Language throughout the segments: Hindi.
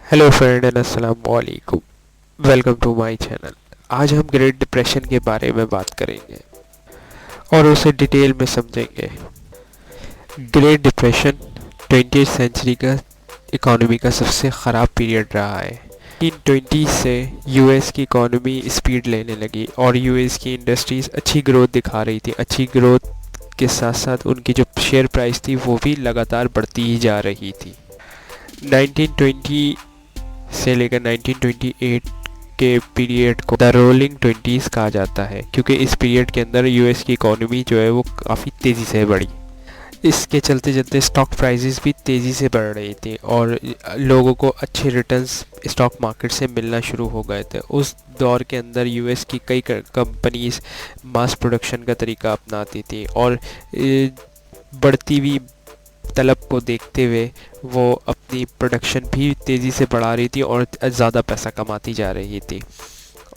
हेलो फ्रेंड एंड अस्सलाम वालेकुम। Welcome to my channel. आज हम ग्रेट डिप्रेशन के बारे में बात करेंगे और उसे डिटेल में समझेंगे। ग्रेट डिप्रेशन 20th सेंचुरी का इकोनॉमी का सबसे ख़राब पीरियड रहा है। 1920 से यूएस की इकोनॉमी स्पीड लेने लगी और यूएस की इंडस्ट्रीज़ अच्छी ग्रोथ दिखा रही थी। अच्छी ग्रोथ के साथ साथ उनकी जो शेयर प्राइस थी वो भी लगातार बढ़ती ही जा रही थी। 1920 से लेकर 1928 के पीरियड को द रोलिंग ट्वेंटीज़ कहा जाता है, क्योंकि इस पीरियड के अंदर यूएस की इकोनॉमी जो है वो काफ़ी तेज़ी से बढ़ी। इसके चलते चलते स्टॉक प्राइसेस भी तेज़ी से बढ़ रही थी और लोगों को अच्छे रिटर्न्स स्टॉक मार्केट से मिलना शुरू हो गए थे। उस दौर के अंदर यूएस की कई कंपनीज मास प्रोडक्शन का तरीका अपनाती थी और बढ़ती हुई तलब को देखते हुए वो अपनी प्रोडक्शन भी तेज़ी से बढ़ा रही थी और ज़्यादा पैसा कमाती जा रही थी।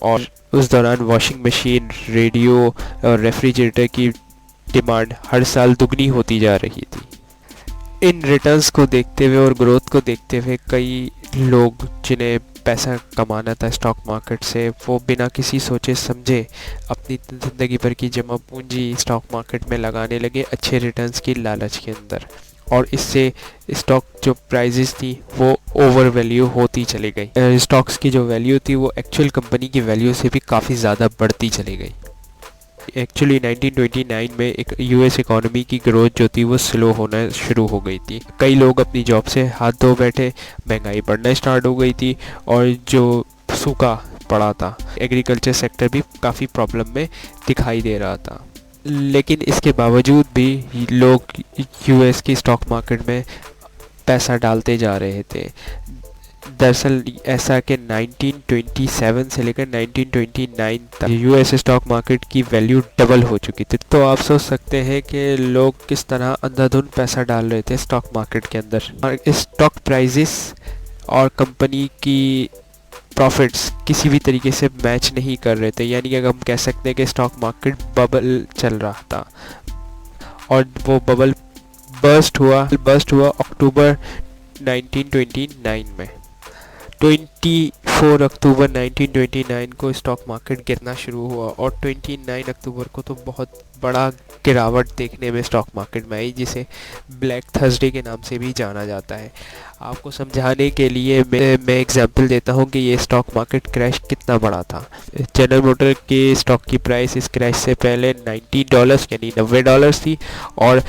और उस दौरान वॉशिंग मशीन, रेडियो और रेफ्रिजरेटर की डिमांड हर साल दुगनी होती जा रही थी। इन रिटर्न्स को देखते हुए और ग्रोथ को देखते हुए कई लोग जिन्हें पैसा कमाना था स्टॉक मार्केट से, वो बिना किसी सोचे समझे अपनी ज़िंदगी भर की जमा पूंजी स्टॉक मार्केट में लगाने लगे अच्छे रिटर्न्स की लालच के अंदर। और इससे स्टॉक जो प्राइजेस थी वो ओवर वैल्यू होती चली गई। स्टॉक्स की जो वैल्यू थी वो एक्चुअल कंपनी की वैल्यू से भी काफ़ी ज़्यादा बढ़ती चली गई। एक्चुअली 1929 में एक यूएस इकोनॉमी की ग्रोथ जो थी वो स्लो होना शुरू हो गई थी। कई लोग अपनी जॉब से हाथ धो बैठे, महंगाई बढ़ना स्टार्ट हो गई थी और जो सूखा पड़ा था एग्रीकल्चर सेक्टर भी काफ़ी प्रॉब्लम में दिखाई दे रहा था। लेकिन इसके बावजूद भी लोग यूएस की स्टॉक मार्केट में पैसा डालते जा रहे थे। दरअसल ऐसा कि 1927 से लेकर 1929 तक यूएस स्टॉक मार्केट की वैल्यू डबल हो चुकी थी। तो आप सोच सकते हैं कि लोग किस तरह अंधाधुंध पैसा डाल रहे थे स्टॉक मार्केट के अंदर। और स्टॉक प्राइजेस और कंपनी की प्रॉफिट्स किसी भी तरीके से मैच नहीं कर रहे थे, यानी कि हम कह सकते हैं कि स्टॉक मार्केट बबल चल रहा था। और वो बबल बर्स्ट हुआ अक्टूबर 1929 में। 24 अक्टूबर 1929 को स्टॉक मार्केट गिरना शुरू हुआ और 29 अक्टूबर को तो बहुत बड़ा गिरावट देखने में स्टॉक मार्केट में आई, जिसे ब्लैक थर्सडे के नाम से भी जाना जाता है। आपको समझाने के लिए मैं एग्जांपल देता हूं कि ये स्टॉक मार्केट क्रैश कितना बड़ा था। जनरल मोटर के स्टॉक की प्राइस इस क्रैश से पहले $90 यानी $90 थी और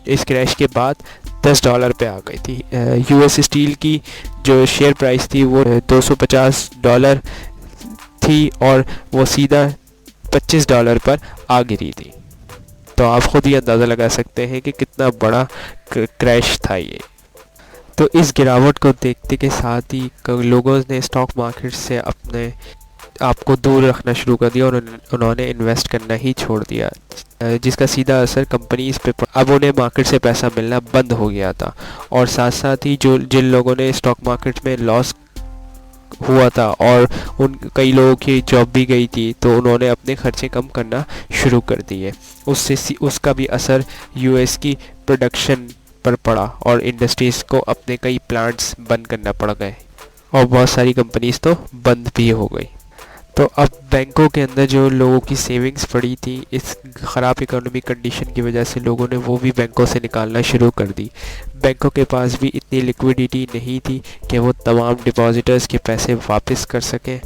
इस क्रैश के बाद $10 पे आ गई थी। यूएस स्टील की जो शेयर प्राइस थी वो $250 थी और वो सीधा $25 पर आ गिरी थी। तो आप खुद ही अंदाज़ा लगा सकते हैं कि कितना बड़ा क्रैश था ये। तो इस गिरावट को देखते के साथ ही लोगों ने स्टॉक मार्केट से अपने आपको दूर रखना शुरू कर दिया और उन्होंने इन्वेस्ट करना ही छोड़ दिया, जिसका सीधा असर कंपनीज पे अब उन्हें मार्केट से पैसा मिलना बंद हो गया था। और साथ साथ ही जिन लोगों ने स्टॉक मार्केट में लॉस हुआ था और कई लोगों की जॉब भी गई थी, तो उन्होंने अपने खर्चे कम करना शुरू कर दिए। उसका भी असर यूएस की प्रोडक्शन पर पड़ा और इंडस्ट्रीज़ को अपने कई प्लांट्स बंद करना पड़ गए और बहुत सारी कंपनीज तो बंद भी हो गई। तो अब बैंकों के अंदर जो लोगों की सेविंग्स पड़ी थी इस ख़राब इकोनॉमिक कंडीशन की वजह से लोगों ने वो भी बैंकों से निकालना शुरू कर दी। बैंकों के पास भी इतनी लिक्विडिटी नहीं थी कि वो तमाम डिपॉजिटर्स के पैसे वापस कर सकें।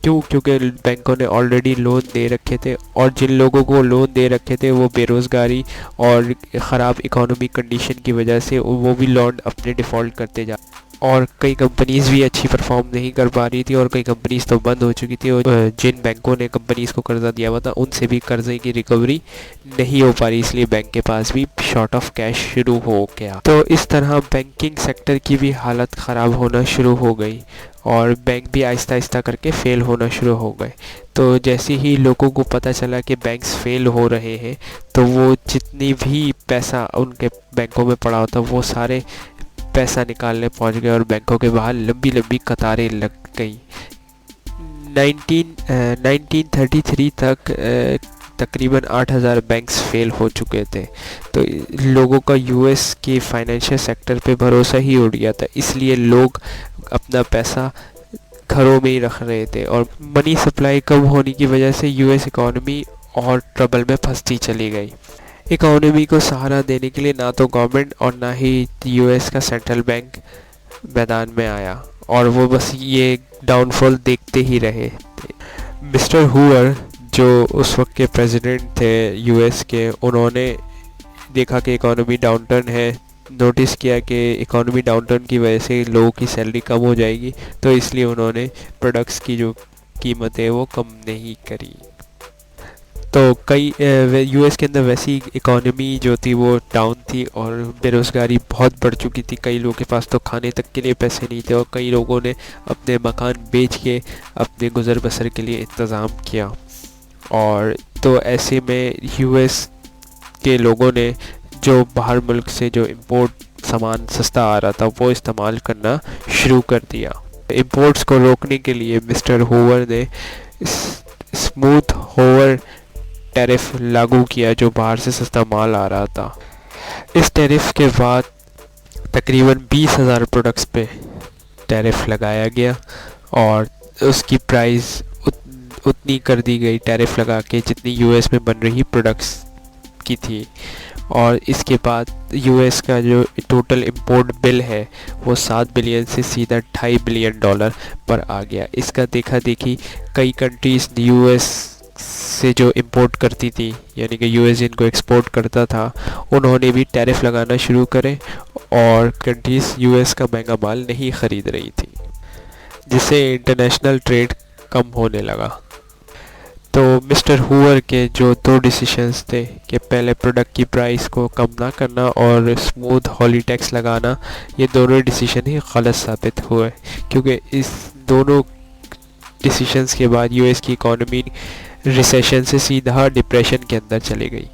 क्योंकि बैंकों ने ऑलरेडी लोन दे रखे थे और जिन लोगों को लोन दे रखे थे वो बेरोज़गारी और ख़राब इकोनॉमिक कंडीशन की वजह से वो भी लोन अपने डिफ़ॉल्ट करते जा और कई कंपनीज़ भी अच्छी परफॉर्म नहीं कर पा रही थी और कई कंपनीज़ तो बंद हो चुकी थी और जिन बैंकों ने कंपनीज़ को कर्जा दिया हुआ था उनसे भी कर्जे की रिकवरी नहीं हो पा रही, इसलिए बैंक के पास भी शॉर्ट ऑफ कैश शुरू हो गया। तो इस तरह बैंकिंग सेक्टर की भी हालत ख़राब होना शुरू हो गई और बैंक भी आहिस्ता आहिस्ता करके फ़ेल होना शुरू हो गए। तो जैसे ही लोगों को पता चला कि बैंक्स फ़ेल हो रहे हैं, तो वो जितनी भी पैसा उनके बैंकों में पड़ा होता वो सारे पैसा निकालने पहुंच गए और बैंकों के बाहर लंबी लंबी कतारें लग गई। 1933 तक तकरीबन 8,000 बैंक्स फेल हो चुके थे। तो लोगों का यूएस के फाइनेंशियल सेक्टर पे भरोसा ही उड़ गया था, इसलिए लोग अपना पैसा घरों में ही रख रहे थे और मनी सप्लाई कम होने की वजह से यूएस इकॉनमी और ट्रबल में फंसती चली गई। इकॉनमी को सहारा देने के लिए ना तो गवर्नमेंट और ना ही यूएस का सेंट्रल बैंक मैदान में आया और वो बस ये डाउनफॉल देखते ही रहे। मिस्टर हूवर जो उस वक्त के प्रेसिडेंट थे यूएस के, उन्होंने देखा कि इकॉनमी डाउनटर्न है, नोटिस किया कि इकॉनमी डाउनटर्न की वजह से लोगों की सैलरी कम हो जाएगी, तो इसलिए उन्होंने प्रोडक्ट्स की जो कीमतें वो कम नहीं करी। तो कई यूएस के अंदर वैसी इकॉनमी जो थी वो डाउन थी और बेरोज़गारी बहुत बढ़ चुकी थी। कई लोगों के पास तो खाने तक के लिए पैसे नहीं थे और कई लोगों ने अपने मकान बेच के अपने गुज़र बसर के लिए इंतज़ाम किया। और तो ऐसे में यूएस के लोगों ने जो बाहर मुल्क से जो इंपोर्ट सामान सस्ता आ रहा था वो इस्तेमाल करना शुरू कर दिया। इंपोर्ट्स को रोकने के लिए मिस्टर हूवर ने स्मूथ हूवर टैरिफ लागू किया जो बाहर से सस्ता माल आ रहा था। इस टैरिफ के बाद तकरीबन 20,000 प्रोडक्ट्स पे टैरिफ लगाया गया और उसकी प्राइस उतनी कर दी गई टैरिफ लगा के जितनी यूएस में बन रही प्रोडक्ट्स की थी। और इसके बाद यूएस का जो टोटल इंपोर्ट बिल है वो 7 बिलियन से सीधा $2.5 बिलियन पर आ गया। इसका देखा देखी कई कंट्रीज़ यूएस से जो इंपोर्ट करती थी, यानी कि यूएस जिनको एक्सपोर्ट करता था, उन्होंने भी टैरिफ लगाना शुरू करे और कंट्रीज़ यूएस का महंगा माल नहीं ख़रीद रही थी, जिससे इंटरनेशनल ट्रेड कम होने लगा। तो मिस्टर हूवर के जो 2 डिसीशंस थे कि पहले प्रोडक्ट की प्राइस को कम ना करना और स्मूथ हॉली टैक्स लगाना, ये दोनों डिसीशन ही गलत साबित हुए, क्योंकि इस दोनों डिसीशंस के बाद यूएस की इकॉनमी रिसेशन से सीधा डिप्रेशन के अंदर चली गई।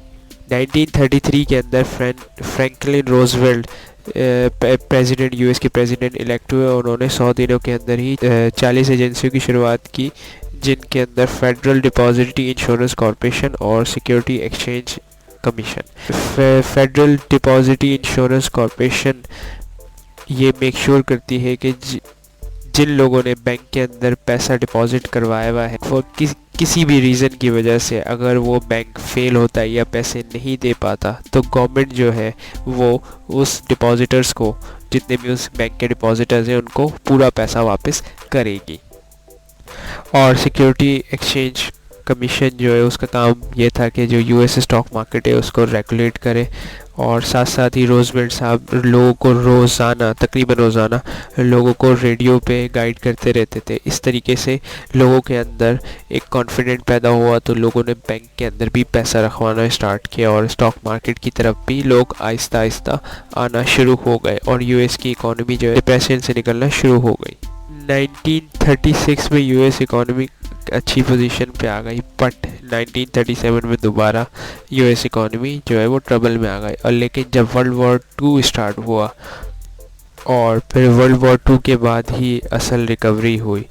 1933 के अंदर फ्रैंकलिन रोजवेल्ट प्रेसिडेंट यूएस के प्रेसिडेंट इलेक्ट हुए। उन्होंने 100 दिनों के अंदर ही 40 एजेंसियों की शुरुआत की, जिनके अंदर फेडरल डिपॉजिटरी इंश्योरेंस कॉरपोरेशन और security exchange commission. Federal depository insurance corporation ये मेक श्योर करती है कि जिन लोगों ने बैंक के अंदर पैसा डिपॉजिट करवाया हुआ है वो किसी भी रीज़न की वजह से अगर वो बैंक फेल होता है या पैसे नहीं दे पाता, तो गवर्नमेंट जो है वो उस डिपॉजिटर्स को, जितने भी उस बैंक के डिपॉजिटर्स हैं, उनको पूरा पैसा वापस करेगी। और सिक्योरिटी एक्सचेंज कमीशन जो है उसका काम ये था कि जो यूएस स्टॉक मार्केट है उसको रेगुलेट करे। और साथ साथ ही रोजवेल्ट साहब लोगों को तकरीबन रोज़ाना लोगों को रेडियो पे गाइड करते रहते थे। इस तरीके से लोगों के अंदर एक कॉन्फिडेंट पैदा हुआ, तो लोगों ने बैंक के अंदर भी पैसा रखवाना स्टार्ट किया और स्टॉक मार्केट की तरफ भी लोग आहिस्ता आहिस्ता आना शुरू हो गए और यूएस की इकॉनमी जो है डिप्रेशन से निकलना शुरू हो गई। 1936 में यूएस इकॉनमी अच्छी पोजीशन पे आ गई, बट 1937 में दोबारा यूएस इकॉनमी जो है वो ट्रबल में आ गई। और लेकिन जब वर्ल्ड वॉर 2 स्टार्ट हुआ और फिर वर्ल्ड वॉर 2 के बाद ही असल रिकवरी हुई,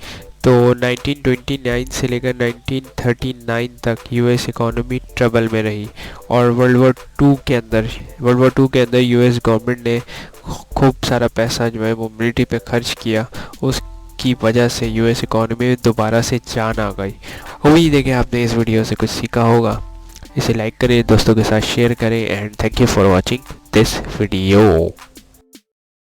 तो 1929 से लेकर 1939 तक यूएस इकॉनमी ट्रबल में रही। और वर्ल्ड वॉर 2 के अंदर यूएस गवर्नमेंट ने खूब सारा पैसा जो है वो मिलिट्री पे खर्च किया। उसकी वजह से यूएस इकॉनमी में दोबारा से जान आ गई। उम्मीद है कि आपने इस वीडियो से कुछ सीखा होगा। इसे लाइक करें, दोस्तों के साथ शेयर करें and thank you for watching this video.